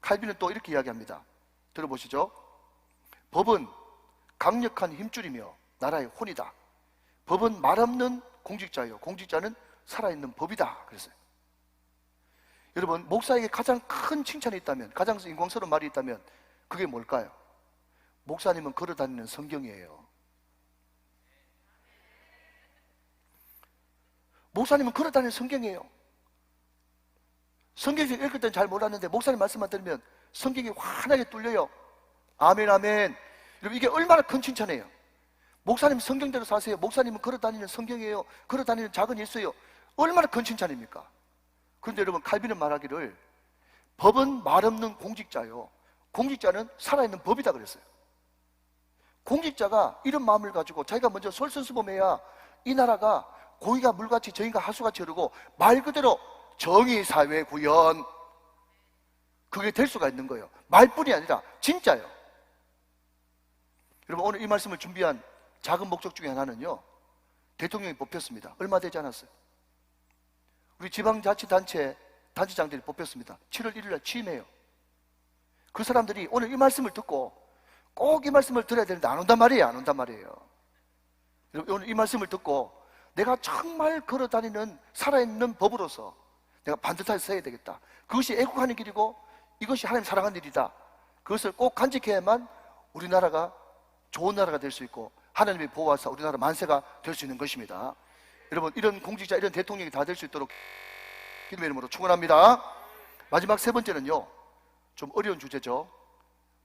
칼빈은 또 이렇게 이야기합니다. 들어보시죠. 법은 강력한 힘줄이며 나라의 혼이다. 법은 말없는 공직자요, 공직자는 살아있는 법이다. 그랬어요. 여러분, 목사에게 가장 큰 칭찬이 있다면, 가장 인공스러운 말이 있다면 그게 뭘까요? 목사님은 걸어다니는 성경이에요. 목사님은 걸어다니는 성경이에요. 성경에서 읽을 땐 잘 몰랐는데 목사님 말씀만 들으면 성경이 환하게 뚫려요. 아멘, 아멘. 여러분, 이게 얼마나 큰 칭찬이에요. 목사님 성경대로 사세요. 목사님은 걸어다니는 성경이에요. 걸어다니는 작은 일수예요. 얼마나 큰 칭찬입니까? 그런데 여러분, 칼빈은 말하기를 법은 말없는 공직자요, 공직자는 살아있는 법이다 그랬어요. 공직자가 이런 마음을 가지고 자기가 먼저 솔선수범해야 이 나라가 고기가 물같이 정의가 하수같이 흐르고 말 그대로 정의, 사회, 구현, 그게 될 수가 있는 거예요. 말뿐이 아니라 진짜예요. 여러분, 오늘 이 말씀을 준비한 작은 목적 중에 하나는요, 대통령이 뽑혔습니다. 얼마 되지 않았어요. 우리 지방자치단체 단체장들이 뽑혔습니다. 7월 1일 날 취임해요. 그 사람들이 오늘 이 말씀을 듣고 꼭 이 말씀을 들어야 되는데 안 온단 말이에요. 안 온단 말이에요. 오늘 이 말씀을 듣고 내가 정말 걸어다니는 살아있는 법으로서 내가 반듯하게 서야 되겠다. 그것이 애국하는 길이고 이것이 하나님 사랑하는 일이다. 그것을 꼭 간직해야만 우리나라가 좋은 나라가 될 수 있고 하나님의 보호하사 우리나라 만세가 될 수 있는 것입니다. 여러분, 이런 공직자, 이런 대통령이 다 될 수 있도록 기도의 이름으로 축원합니다. 마지막 세 번째는요, 좀 어려운 주제죠.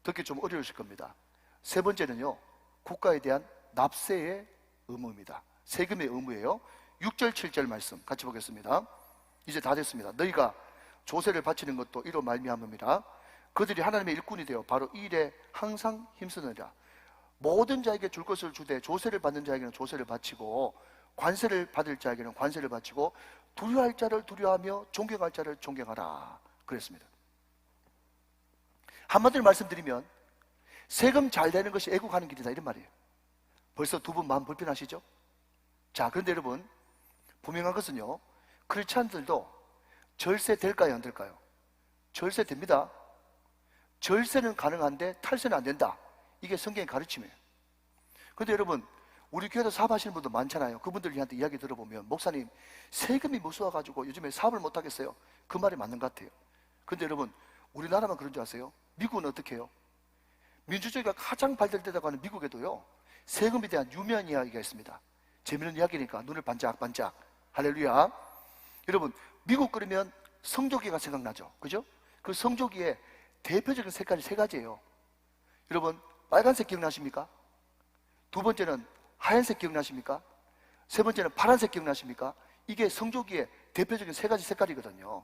듣기 좀 어려우실 겁니다. 세 번째는요, 국가에 대한 납세의 의무입니다. 세금의 의무예요. 6절 7절 말씀 같이 보겠습니다. 이제 다 됐습니다. 너희가 조세를 바치는 것도 이로 말미암음이라. 그들이 하나님의 일꾼이 되어 바로 이 일에 항상 힘쓰느니라. 모든 자에게 줄 것을 주되 조세를 받는 자에게는 조세를 바치고 관세를 받을 자에게는 관세를 바치고 두려워할 자를 두려워하며 존경할 자를 존경하라 그랬습니다. 한마디로 말씀드리면 세금 잘 내는 것이 애국하는 길이다 이런 말이에요. 벌써 두 분 마음 불편하시죠? 자, 그런데 여러분, 분명한 것은요, 크리스찬들도 절세 될까요 안 될까요? 절세 됩니다. 절세는 가능한데 탈세는 안 된다. 이게 성경의 가르침이에요. 그런데 여러분, 우리 교회도 사업하시는 분도 많잖아요. 그분들한테 이야기 들어보면 목사님, 세금이 무서워가지고 요즘에 사업을 못하겠어요. 그 말이 맞는 것 같아요. 그런데 여러분, 우리나라만 그런 줄 아세요? 미국은 어떻게 해요? 민주주의가 가장 발달되다고 하는 미국에도요, 세금에 대한 유명한 이야기가 있습니다. 재미있는 이야기니까 눈을 반짝반짝. 할렐루야. 여러분, 미국 그러면 성조기가 생각나죠. 그죠? 그 성조기에 대표적인 색깔이 세 가지예요. 여러분, 빨간색 기억나십니까? 두 번째는 하얀색 기억나십니까? 세 번째는 파란색 기억나십니까? 이게 성조기의 대표적인 세 가지 색깔이거든요.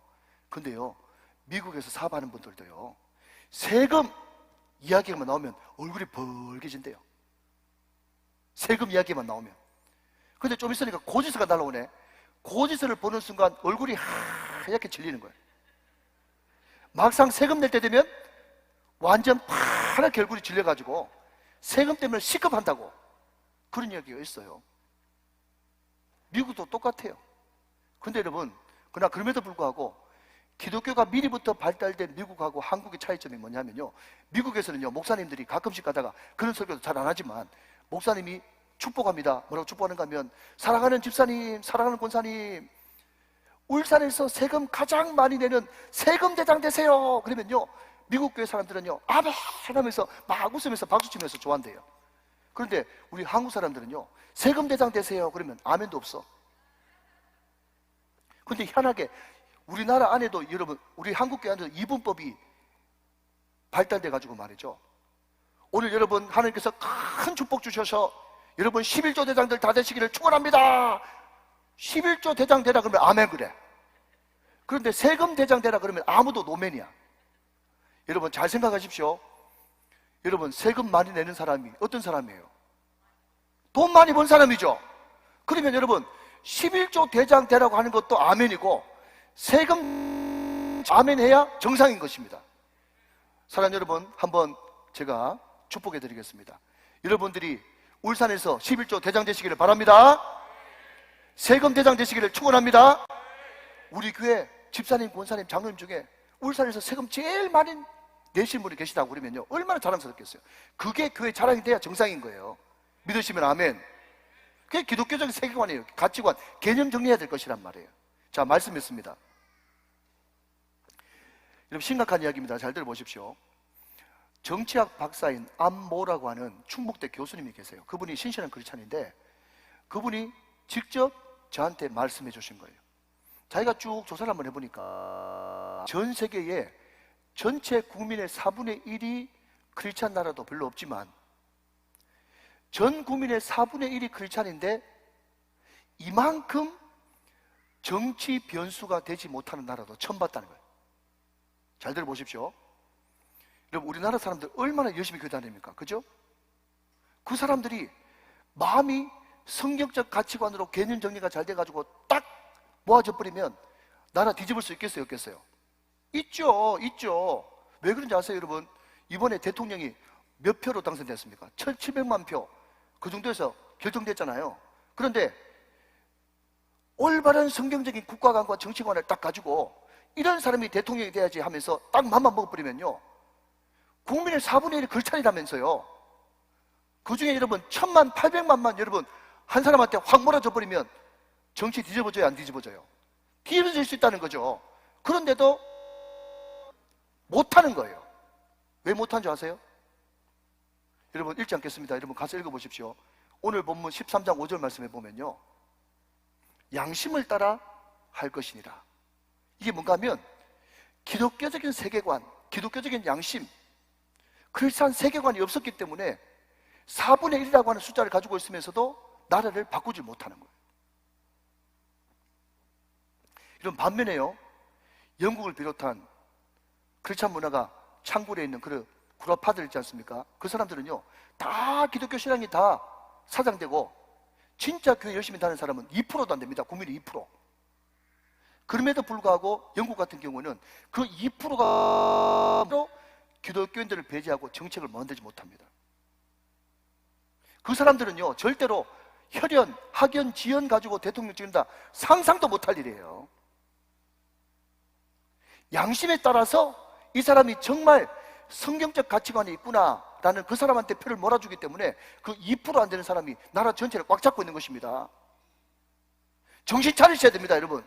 근데요, 미국에서 사업하는 분들도요, 세금 이야기만 나오면 얼굴이 벌개진대요. 세금 이야기만 나오면. 근데 좀 있으니까 고지서가 날라오네. 고지서를 보는 순간 얼굴이 하얗게 질리는 거예요. 막상 세금 낼 때 되면 완전 파랗게 얼굴이 질려가지고 세금 때문에 시급한다고 그런 이야기가 있어요. 미국도 똑같아요. 근데 여러분, 그러나 그럼에도 불구하고 기독교가 미리부터 발달된 미국하고 한국의 차이점이 뭐냐면요, 미국에서는요, 목사님들이 가끔씩 가다가 그런 설교도 잘 안 하지만 목사님이 축복합니다. 뭐라고 축복하는가 하면, 사랑하는 집사님, 사랑하는 권사님, 울산에서 세금 가장 많이 내는 세금 대장 되세요. 그러면요, 미국 교회 사람들은요, 아멘 하면서 막 웃으면서 박수치면서 좋아한대요. 그런데 우리 한국 사람들은요, 세금 대장 되세요 그러면 아멘도 없어. 근데 희한하게 우리나라 안에도, 여러분, 우리 한국 교회 안에도 이분법이 발달돼 가지고 말이죠, 오늘 여러분 하나님께서 큰 축복 주셔서 여러분 11조 대장들 다 되시기를 축원합니다. 11조 대장 되라 그러면 아멘 그래. 그런데 세금 대장 되라 그러면 아무도 노멘이야. 여러분 잘 생각하십시오. 여러분, 세금 많이 내는 사람이 어떤 사람이에요? 돈 많이 번 사람이죠. 그러면 여러분 11조 대장 되라고 하는 것도 아멘이고 세금 아멘 해야 정상인 것입니다. 사랑하는 여러분, 한번 제가 축복해 드리겠습니다. 여러분들이 울산에서 11조 대장 되시기를 바랍니다. 세금 대장 되시기를 축원합니다. 우리 교회 집사님, 권사님, 장로님 중에 울산에서 세금 제일 많이 내신 분이 계시다고 그러면요, 얼마나 자랑스럽겠어요. 그게 교회 자랑이 돼야 정상인 거예요. 믿으시면 아멘. 그게 기독교적인 세계관이에요. 가치관, 개념 정리해야 될 것이란 말이에요. 자, 말씀 있습니다. 여러분, 심각한 이야기입니다. 잘 들어보십시오. 정치학 박사인 안모라고 하는 충북대 교수님이 계세요. 그분이 신실한 크리스찬인데 그분이 직접 저한테 말씀해 주신 거예요. 자기가 쭉 조사를 한번 해보니까 전 세계에 전체 국민의 4분의 1이 크리스찬 나라도 별로 없지만 전 국민의 4분의 1이 크리스찬인데 이만큼 정치 변수가 되지 못하는 나라도 처음 봤다는 거예요. 잘 들어보십시오. 여러분, 우리나라 사람들 얼마나 열심히 교회 다닙니까? 그죠? 그 사람들이 마음이 성경적 가치관으로 개념 정리가 잘 돼가지고 딱 모아져 버리면 나라 뒤집을 수 있겠어요? 없겠어요? 있죠. 왜 그런지 아세요, 여러분? 이번에 대통령이 몇 표로 당선됐습니까? 1,700만 표. 그 정도에서 결정됐잖아요. 그런데 올바른 성경적인 국가관과 정치관을 딱 가지고 이런 사람이 대통령이 돼야지 하면서 딱 맘만 먹어버리면요, 국민의 4분의 1이 걸찬이라면서요. 그 중에 여러분 1000만, 800만만 여러분 한 사람한테 확 몰아줘 버리면 정치 뒤집어져요, 안 뒤집어져요? 뒤집어질 수 있다는 거죠. 그런데도 못하는 거예요. 왜 못한 줄 아세요? 여러분 읽지 않겠습니다. 여러분 가서 읽어보십시오. 오늘 본문 13장 5절 말씀에 보면요, 양심을 따라 할 것이니라. 이게 뭔가 하면 기독교적인 세계관, 기독교적인 양심, 크리스찬 세계관이 없었기 때문에 4분의 1이라고 하는 숫자를 가지고 있으면서도 나라를 바꾸지 못하는 거예요. 이런 반면에요, 영국을 비롯한 크리스찬 문화가 창굴에 있는 그런 구라파들 있지 않습니까? 그 사람들은요, 다 기독교 신앙이 다 사장되고 진짜 교회 열심히 다니는 사람은 2%도 안 됩니다. 국민의 2%. 그럼에도 불구하고 영국 같은 경우는 그 2%가 기독교인들을 배제하고 정책을 만들지 못합니다. 그 사람들은요, 절대로 혈연, 학연, 지연 가지고 대통령 찍는다 상상도 못할 일이에요. 양심에 따라서 이 사람이 정말 성경적 가치관이 있구나라는 그 사람한테 표를 몰아주기 때문에 그 2% 안 되는 사람이 나라 전체를 꽉 잡고 있는 것입니다. 정신 차리셔야 됩니다, 여러분.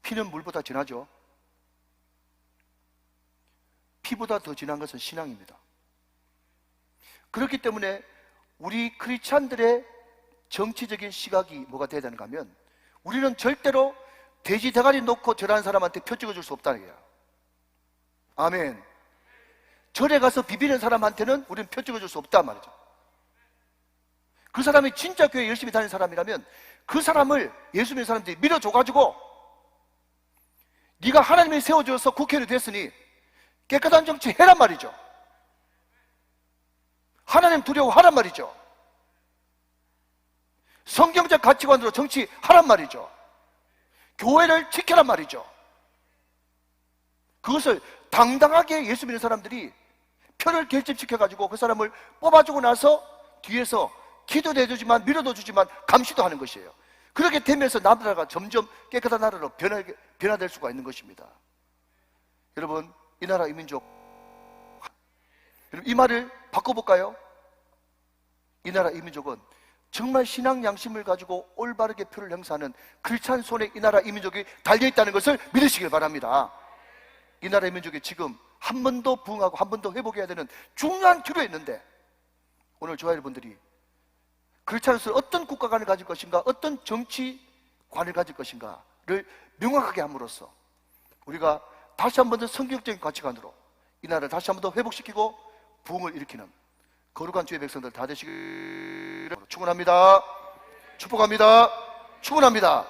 피는 물보다 진하죠. 피보다 더 진한 것은 신앙입니다. 그렇기 때문에 우리 크리스찬들의 정치적인 시각이 뭐가 돼야 되는가 하면, 우리는 절대로 돼지 대가리 놓고 절하는 사람한테 표 찍어줄 수 없다는 거야. 아멘. 절에 가서 비비는 사람한테는 우리는 표 찍어줄 수 없단 말이죠. 그 사람이 진짜 교회 열심히 다니는 사람이라면 그 사람을 예수 믿는 사람들이 밀어줘가지고, 네가 하나님이 세워줘서 국회의원이 됐으니 깨끗한 정치 해란 말이죠. 하나님 두려워하란 말이죠. 성경적 가치관으로 정치하란 말이죠. 교회를 지켜란 말이죠. 그것을 당당하게 예수 믿는 사람들이 표를 결집시켜가지고 그 사람을 뽑아주고 나서 뒤에서 기도도 해주지만 밀어도 주지만 감시도 하는 것이에요. 그렇게 되면서 나라가 점점 깨끗한 나라로 변화될 수가 있는 것입니다. 여러분, 이 나라 이 민족, 여러분 이 말을 바꿔볼까요? 이 나라 이 민족은 정말 신앙 양심을 가지고 올바르게 표를 행사하는 크리스찬 손에 이 나라 이 민족이 달려있다는 것을 믿으시길 바랍니다. 이 나라 이 민족이 지금 한 번 더 부흥하고 한 번 더 회복해야 되는 중요한 기로에 있는데, 오늘 저와 여러분들이 크리스찬으로서 어떤 국가관을 가질 것인가, 어떤 정치관을 가질 것인가를 명확하게 함으로써 우리가 다시 한 번 더 성경적인 가치관으로 이 나라를 다시 한 번 더 회복시키고 부흥을 일으키는 거룩한 주의 백성들 다 되시기를 축원합니다. 축복합니다. 축원합니다.